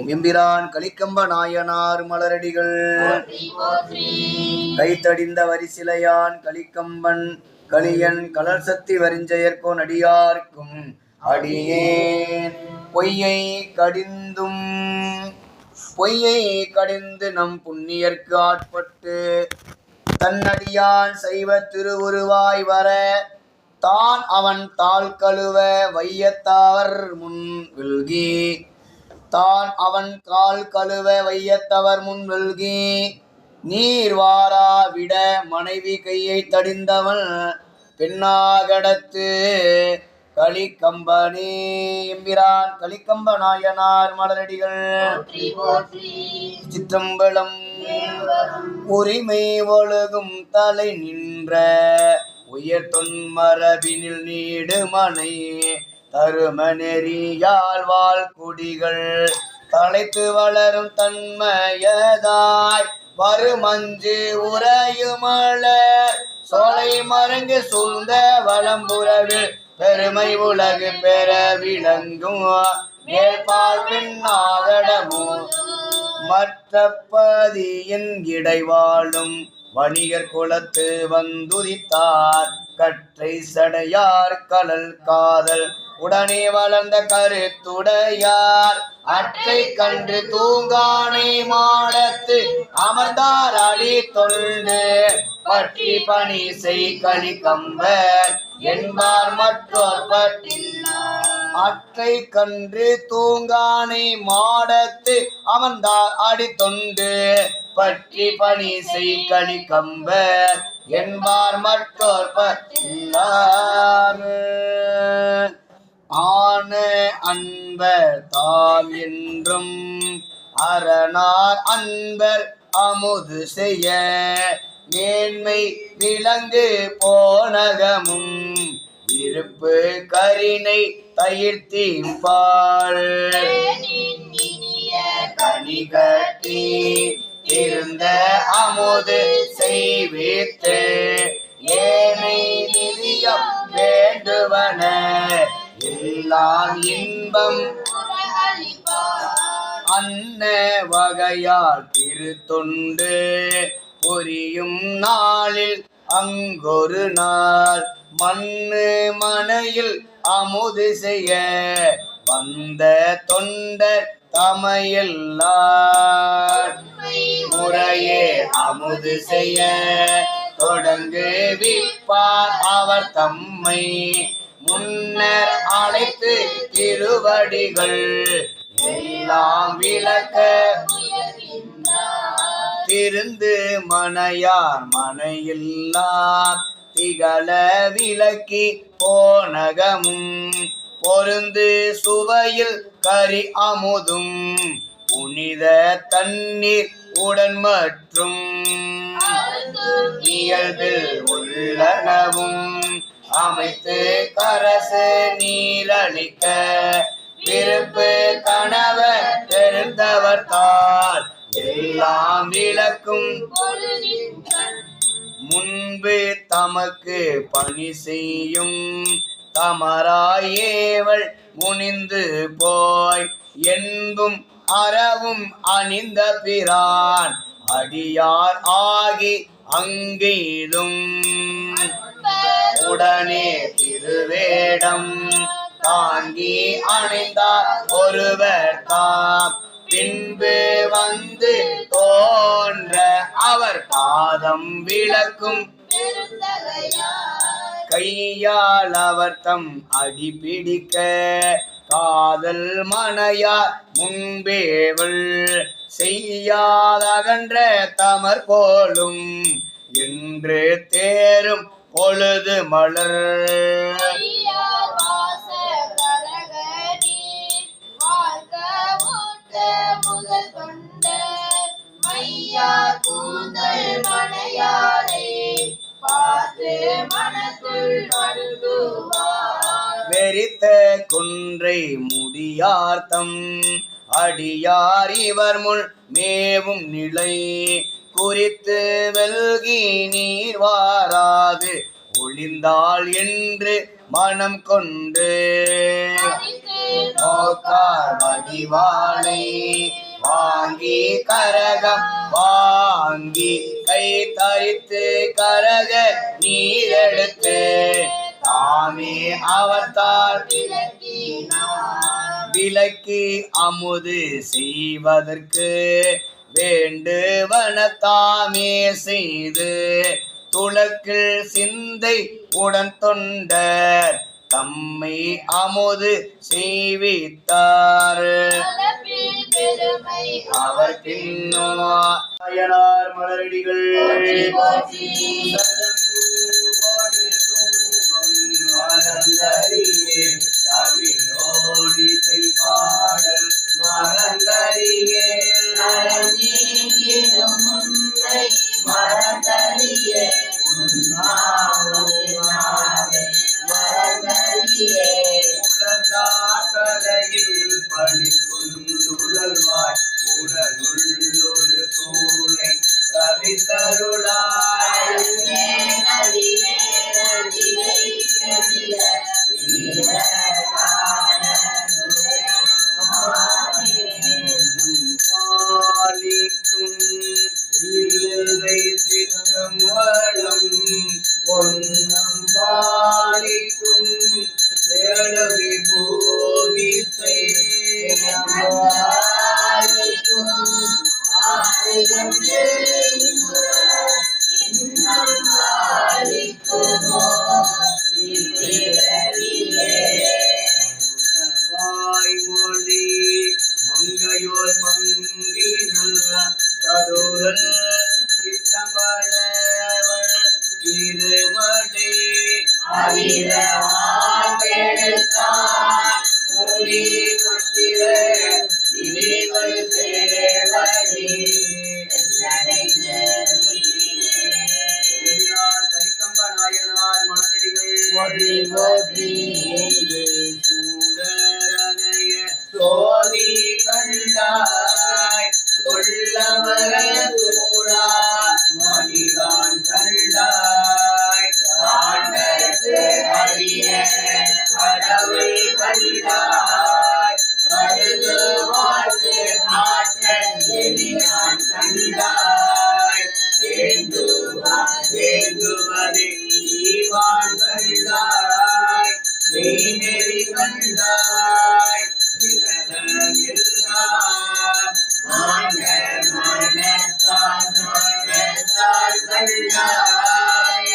எம்பிரான் Kalikamba Nayanar மலரடிகள் கைத்தடிந்த வரிசிலையான் Kalikkamban Kaliyan colour சக்தி வரிஞ்செயற்கோன் அடியார்க்கும் அடியேன் பொய்யை கடிந்து நம் புண்ணியர்க்கு ஆட்பட்டு தன்னடியான் செய்வ திருவுருவாய் வர தான் அவன் தாள் கழுவ வையத்தாவர் முன் வில்கி நீர் வாரா விட மனைவி கையை தடிந்தவன் பெண்ணாகடத்து கலிக்கம்பனே எம்பிரான் கலிக்கம்ப நாயனார் மலரடிகள் சிற்றம்பலம் உரிமை ஒழுகும் தலை நின்ற உயர் தொன்மரபினில் நீடு மனை தரும நெறியால் வாழ்குடிகள் தலைத்து வளரும் தன்மையதாய் வருமஞ்சு உறையுமலர் சோலை மரங்கு சூழ்ந்த வளம்புறவில் பெருமை உலகு பெற விளங்கும் நேர்பால் பெண்ணாகடமும் மற்றப்பதியின் இடைவாழும் வணிகர் குலத்து வந்துதித்தார் கற்றை சடையார் கலல் காதல் உடனே வளர்ந்த கருத்துடையார் அற்றை கன்று தூங்கானை மாடத்து அமர்ந்தார் அடி தொண்டு பற்றி பணி செய் கலிக்கம்பர் என்பார் மற்றோர் அற்றை கன்று தூங்கானை மாடத்து அமர்ந்தார் அடி தொண்டு பற்றி பணி செய் கலிக்கம்பர் என்பார் மற்றோர் ஆன அன்பர் தாம் என்றும் அரணார் அன்பர் அமுது செய்ய மேன்மை விலங்கு போனகமும் இருப்பு கரினை தயிர்த்தீம்பாள் கனி கட்டி இருந்த அமுது செய்வித்து ஏனை நிதியம் வேண்டுவன எல்லாம் இன்பம் அன்ன வகையால் திருத்தொண்டு புரியும் நாளில் அங்கொரு நாள் மண்ணு மனையில் அமுது செய்ய வந்த தொண்டர் தமையெல்லாம் முறையே அமுது செய்ய தொடங்கு விப்பார் அவர் தம்மை முன்னர் அழைத்து திருவடிகள் எல்லாம் விளக்க திருந்து மனையார் மனையில்லார் திகழ விளக்கி போனகமும் பொருந்து சுவையில் கரி அமுதும் புனித தண்ணீர் உடன் மற்றும் இயல்பில் உள்ளனவும் அமைத்து கரசு நீரளிக்க விருப்பு கணவ தெரிந்தவர் தாள் எல்லாம் விளக்கும் முன்பு தமக்கு பணி செய்யும் தமராயேவள் முனிந்து போய் என்பும் அறவும் அணிந்த பிரான் அடியார் ஆகி அங்கெய்தும் உடனே திருவேடம் தாங்கி அணிந்தார் ஒருவர் தாம் பின்பு வந்து தோன்ற அவர் பாதம் விளக்கும் கையால் அவர் தம் அடி பிடிக்க காதல் மனையார் முன்பேவள் செய்யாதகன்ற தமர் போலும் என்று தேரும் பொழுது மலர் வெறித்த குன்றை முடியார்த்தம் அடியார் இவர் முன் மேவும் நிலை குறித்து வெல்கி நீர் வாராது ஒளிந்தாள் என்று மனம் கொண்டு நோக்கார் வடிவாளை கரகம் வாங்கி கை தரித்து கரக நீரெடுத்து தாமே அவத்தால் விளக்கி அமுது செய்வதற்கு வேண்டுவன தாமே செய்து துளக்கில் சிந்தை உடன் தொண்டர் தம்மை அமுது செய்வித்தார். அவர் பின்னார் மலரடிகள் பாடல் மரங்கரியே மரங்கரியே உலகாசலையில் பணி கொண்டுழல்வாய் உடலுள்ளொரு சூளை கவிதருளாய் பாலிக்கும் இல்லை சித்தம் வளம் பொன்னம் பாலிக்கும் ஏழவி பூமிசை வாய்மொழி மங்கையோர் மங்கினல் கதுரல் சித்தம்பளவள் திருமலை நாயனார் மலரடிகள் சூடரனைய சோதி கண்டாய் கொள்ளமர சூடா மணிதான் கண்டாய் அறிய கடவுள் கண்டாய் கருது வாழ்த்து ஆற்றல் எளியான் கண்டாய் வேண்டுவதை ஈவான் கண்டாய் மெய்நெறி கண்டாய் விரதமெல்லாம் மனத்தால் கண்டாய்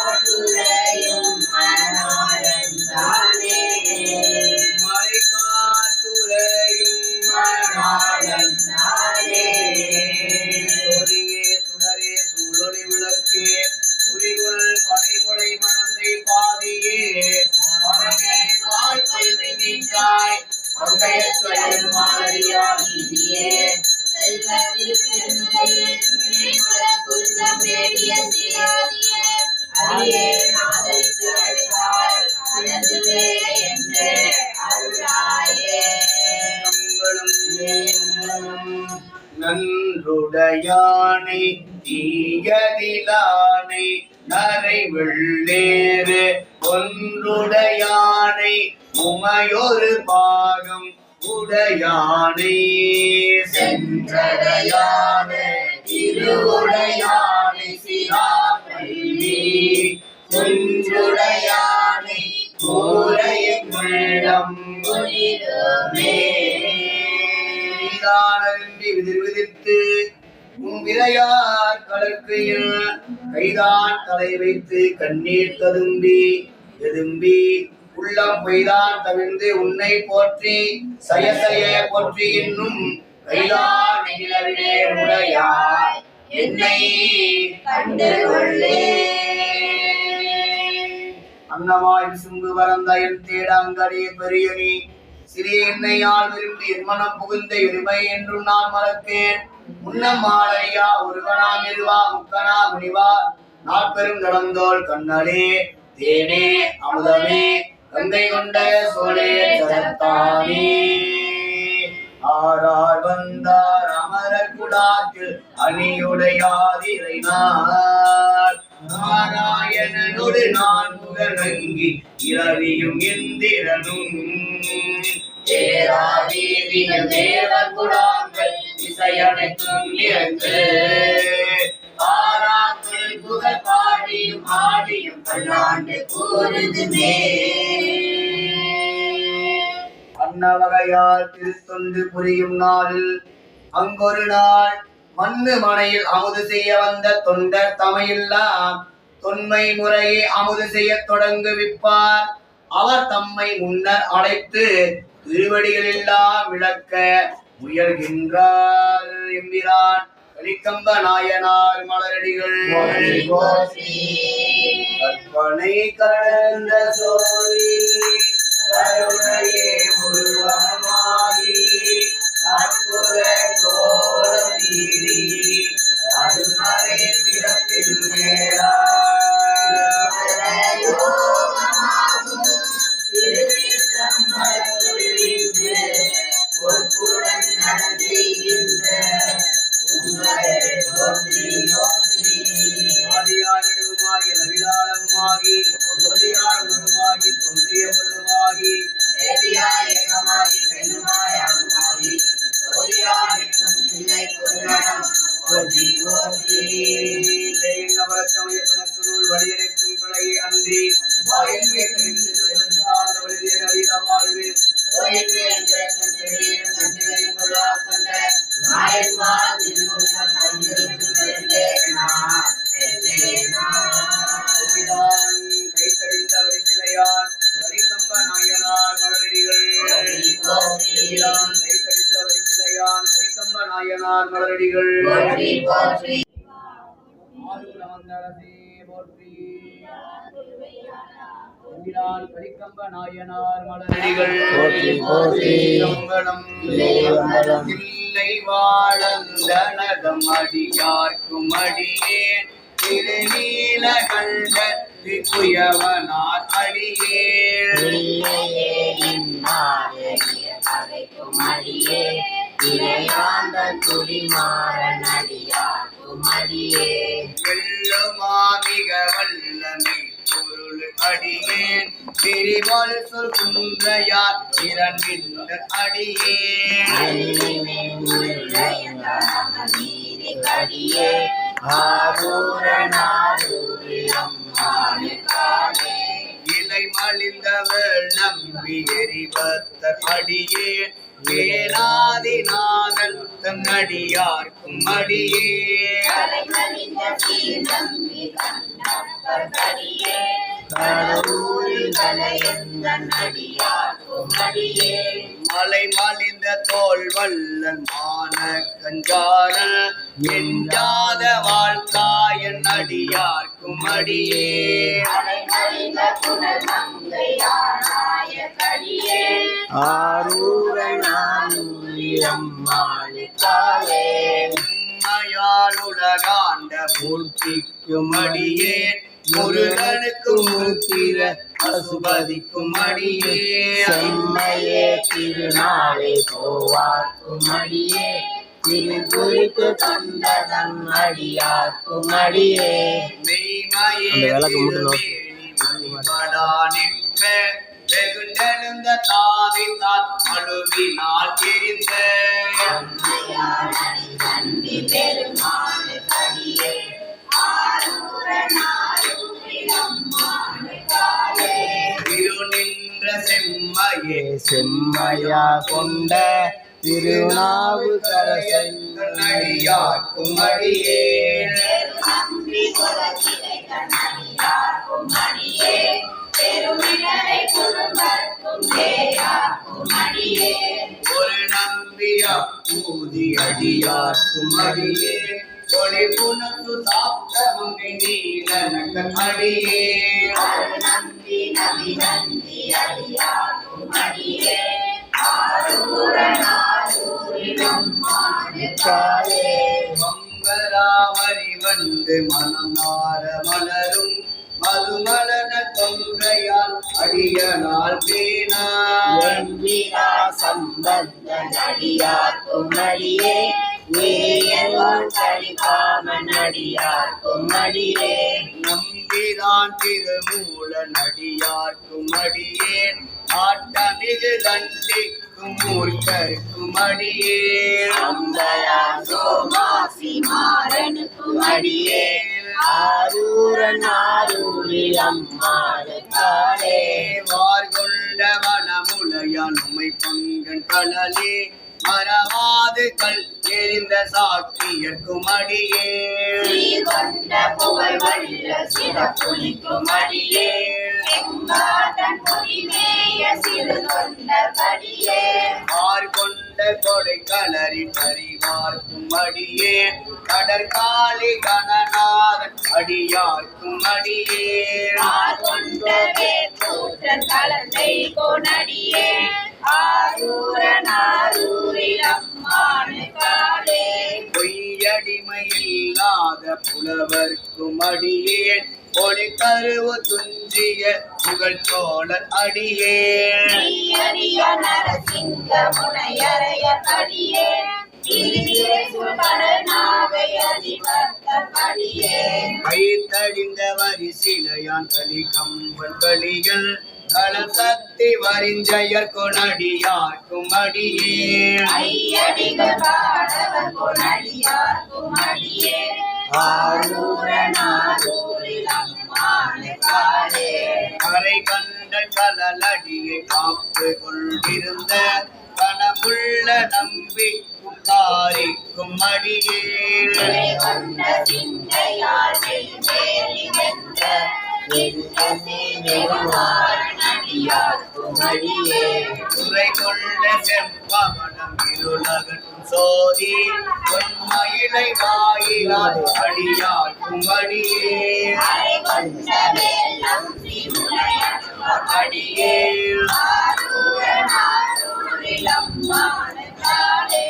மறைக்காட்டுரையும் மனாளந்தானே மறைக்காட்டுரையும் மனாளந்தானே சொரியே சுடரே சூழொளி விளக்கு சுரிகுழல் பனைமுளை மணந்தை பாதியே பனையை பால் கொள்கை நீட்டாய் பங்கையற்றையும் மாலரியார் இதியே செல்வத்தில் பெருந்தையே குருந்தம் வேடிய சியாதியே அரியே நாதரித்து அழைத்தார் அனதுவே என்று அருளாயே நன்றுடையானை தீயதிலானை நரை வெள்ளேறு ஒன்றுடையானை உமையொரு பாகம் உடையானை சென்றடையான திருவுடையானை சிராப்பள்ளி ஒன்றுடையானை கூரையின் உள்ளம் விதிர்விதித்து உன் விரையார் கலக்கையில் கைதான் தலை வைத்து கண்ணீர் ததும்பி எதும்பி உள்ளம் பொய்தான் தவிர்ந்து உன்னை போற்றி சயசய போற்றி இன்னும் கைதான் நிலவிலே உடையாய் என்னை கண்டு கொள்ளே. அன்னமாய் விசும்பு வரந்த என் தேடாங்கடே பெரியனி சிறிய என்னையால் விரும்பி என் மனம் புகுந்த எளிமை என்றும் நான் மறக்கேன். முன்னம்மாளையா ஒருவனா மெருவா முக்கனா முனிவா நாற்பெரும் கடந்தோள் கண்ணலே தேனே அமுதமே கங்கை கொண்ட சோழே சரத்தானே ஆரார் வந்தார் அமரர் குடாத்தில் அணியுடையாதிரை நாராயணனோடு நான் புகழங்கி இரவியும் இந்திரனும் தேவர் குடாங்கள் அனைத்தும் இறந்து ஆராத்துள் புகழ் பாடியும் ஆடியும் பல்லாண்டு கூறுதுமே. அன்னவகையால் திருத்தொண்டு புரியும் நாளில் அங்கொரு நாள் மண்ணு மனையில் அமுது செய்ய வந்த தொண்டர் தமையெல்லாம் தொன்மை முறையை அமுது செய்ய தொடங்குவிப்பார். அவர் தம்மை முன்னர் அழைத்து திருவடிகளெல்லாம் விளக்க முயல்கின்றார். எம்பிரான் கலிக்கம்ப நாயனார் மலரடிகள் கற்பனை கடந்த சோழி கருணையே உருவமாகி அற்புத கோலம் நீடி அருமறை சிறப்பில் மேலா ஆதியானடுமாகி ரவிலாளமாகி ஒதியானடுமாகி தோன்றிய பொருளுமாகி ஏதியாயகமாகி பெண்ணுமாயாகமாகி ஒதியானிக்கும் இல்லை பொருளம் ஒதி ஓதி நவரத்தமய குணக்கு நூல் வழியனைக்கும் பிழையை அன்றி வாயில் மேற்கறிந்து சார்ந்த வழியை அறித வாழ்வில் கோயில் மேற்கும் பெரியும் கண்டிகையும் கொள்ளா கொண்ட நாயன்மார் திருமுகம் கண்டிருக்கும் கைத்தடிந்த வரிசிலையான் கலிக்கம்ப நாயனார் மலரடிகள் கைத்தடிந்த வரிசிலையான் கலிக்கம்ப நாயனார் மலரடிகள் கலிக்கம்ப நாயனார் மலரடிகள் இல்லை வாழந்தனதம் அடியார்க்கும் அடியேன் திருநீல கண்டத்து குயவனார் அடியேன் வெள்ளுமாமிக வல்லமை பொருள் அடியேன் திரிவல் சொல் குன்றையார் இரண்டின் அடியேன் இலை மலிந்தவள் நம்பி எரிபத்த அடியேன் ஏனாதிநாதன் தன் அடியார்க்கும் அடியேன் மலை மலிந்த தோல் வல்லன் மான கஞ்சாரன் எஞ்சாத வாழ்க்காயன் அடியார்க்கும் அடியேன் உண்மையால் உலகாண்ட மூர்த்திக்கும் அடியேன் முருகனுக்கு மூர்த்திர பசுபதிக்கும் அடியேன் செம்மையே திருநாளை போவார்க்கும் அடியே திருக்குறிக்கு கண்டதன் அடியார்க்கும் அடியே மெய்மையே நிற்ப வெகுண்டெழுந்த தாவினால் அழுவினால் எரிந்த திருநின்ற செம்மையே செம்மையா கொண்ட திருநாவுக்கரசன் அடியார்க்கும் அடியேன் ஒரு நம்பியா பூதி அடியார்க்கும் அடியேன் ஒளி புனத்து சாப்த மங்கை நீலனக்கன் அடியேன் மங்கராவரி வந்து மனமாற மலரும் மதுமலன தொங்கையால் அடியனால் பேனா சம்பந்தன் அடியார்க்கும் அடியே கலிக்காமன் அடியார்க்கும் அடியே நம்பிதான் திருமூல நடியார்க்கும் அடியேன் ஆட்டமிகு தண்டிக்கும் அமர்ந்திருக்கும் மூர்க்கருக்கும் அடியே அம்பரா சோமாசி மாறனுக்கும் அடியே ஆரூரன் ஆரூரில் அம்மாளுக்காளே வார்கொண்ட வனமுலையால் உமை பங்கன் கடலே மறவாது கல் எறிந்த சாக்கியர்க்கும் அடியே கொண்ட புகழ் வல்ல சிறப்புலிக்கும் அடியே எங்காதன் பொலிமேய சிறு கொண்ட படியே ஆர்கொண்ட கொடை களறி பறிவார்க்கும் அடியே கடற்காலி கணநாதன் அடியார்க்கும் அடியே கொண்டவே தோற்றன் கலந்தை கோனடியே ஆரூரன் ஆரூரில் அம்மாளுக்காளே பொய்யடிமையில்லாத புலவர்க்கும் அடியேன் ஒளி கருவு துஞ்சிய புகழ் சோழர் அடியேன் அடிய நரசிங்க முனையறைய படியே கைத்தடிந்த வரிசிலையான் களி கம்பன் களிகள் களம் சக்தி வரிஞ்சயர் கொனடியார்க்கும் அடியேன் ஐயடிகள் பாடவர் கொனடியார்க்கும் அடியே ஆரூரன் ஆரூரில் அம்மாளுக்காளே கரை கண்ட கலலடியை காப்பு கொண்டிருந்த கனமுள்ள நம்பி காரிக்கும் அடியேன் கொண்ட சிந்தையால் வெல்வேலி வென்ற அடியார்க்கும் அடியே துறை கொண்ட செம்பவனம் இருளகட்டும் சோதி பொன்மயிலை வாயிலால் அடியார்க்கும் அடியேன் அரை கொண்ட வேலம் அடியேன் ஆரூரன் ஆரூரில் அம்மாளுக்காளே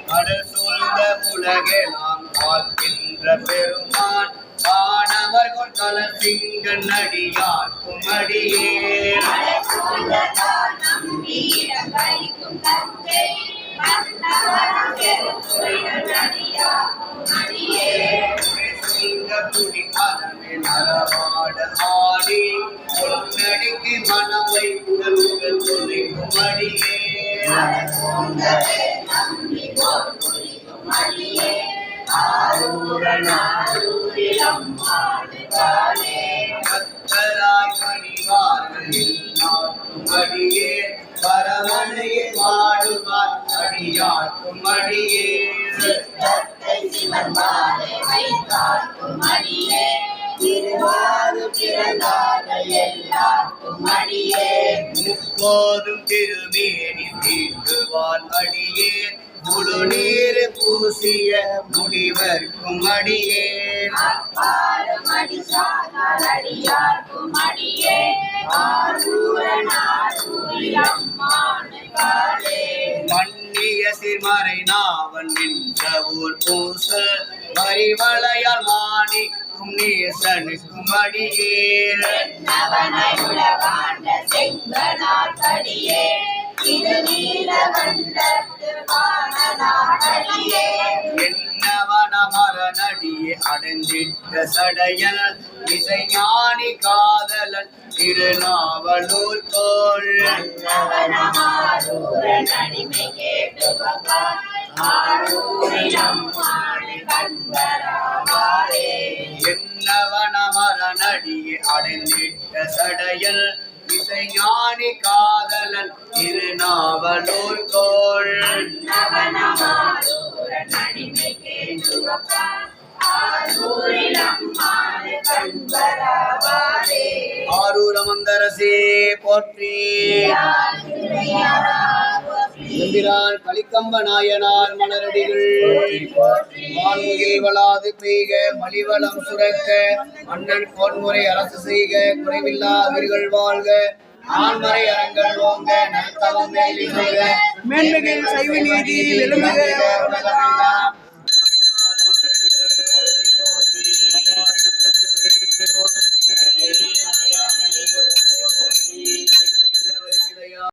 கடல் சூழ்ந்த உலகெல்லாம் காக்கின்ற பெருமான் வானவர்கள் கலர் சிங்கன் அடியார்க்கும் அடியேன் சிங்கக்குடி அதனை நரவாட ஆடி பொன்னடிக்கு மனம் வைத்த துணைக்கும் அடியேன் பக்தராய் பணிவார்கள் எல்லாருக்கும் அடியேன் பரமனையை வாடுவார் அடியார்க்கும் அடியேன் சிவன்பாலை வைத்தார்க்கும் அடியே திருவாறு பிறந்தாத எல்லாருக்கும் அடியே முப்போதும் திருமேனி தீட்டுவான் அடியேன் முழு நீர் பூசிய முனிவர்க்கும் அடியேன் அப்பாலும் அடிசாதார் அடியார்க்கும் அடியே ஆரூரன் ஆரூரில் அம்மாளுக்காளே மன்னிய சிறுமறை நாவன் நின்ற ஊர் பூசல் மறிவளையால் மாணிக்கும் நேசனுக்கும் அடியேன் என்னவனாய் உலகாண்ட செங்கனார் படியே திருநீலகண்டத்து வாணனார் அடியே என்னவன மரணடியே அடைந்திட்ட சடையல் இசைஞானி காதலன் திருநாவலூர் கோள் ஆரூரன் அடிமை கேட்டு வந்தார் ஆரூரில் அம்மாளை கண்பராவாரே என்னவன மரணடியே அடைந்திட்ட சடையல் இசைஞானி காதலன் திருநாவலூர் கோள் ஆரூரன் அடிமை கேட்டு வந்தார் ஆரூரில் அம்மாளை கண்பராவாரே ஆரூரமந்தரசே போற்றி எம்பிரான் கலிக்கம்ப நாயனார் மலரடிகள் வான்முகில் வளாது பெய்க மலிவளம் சுரக்க மன்னன் கோன்முறை அரசு செய்க குறைவில்லா அவர்கள் வாழ்க ஆண்மறை அரங்கள் ஓங்க நல்தவம் மேலிக மேன்மிகு சைவ நீதி விளங்குக.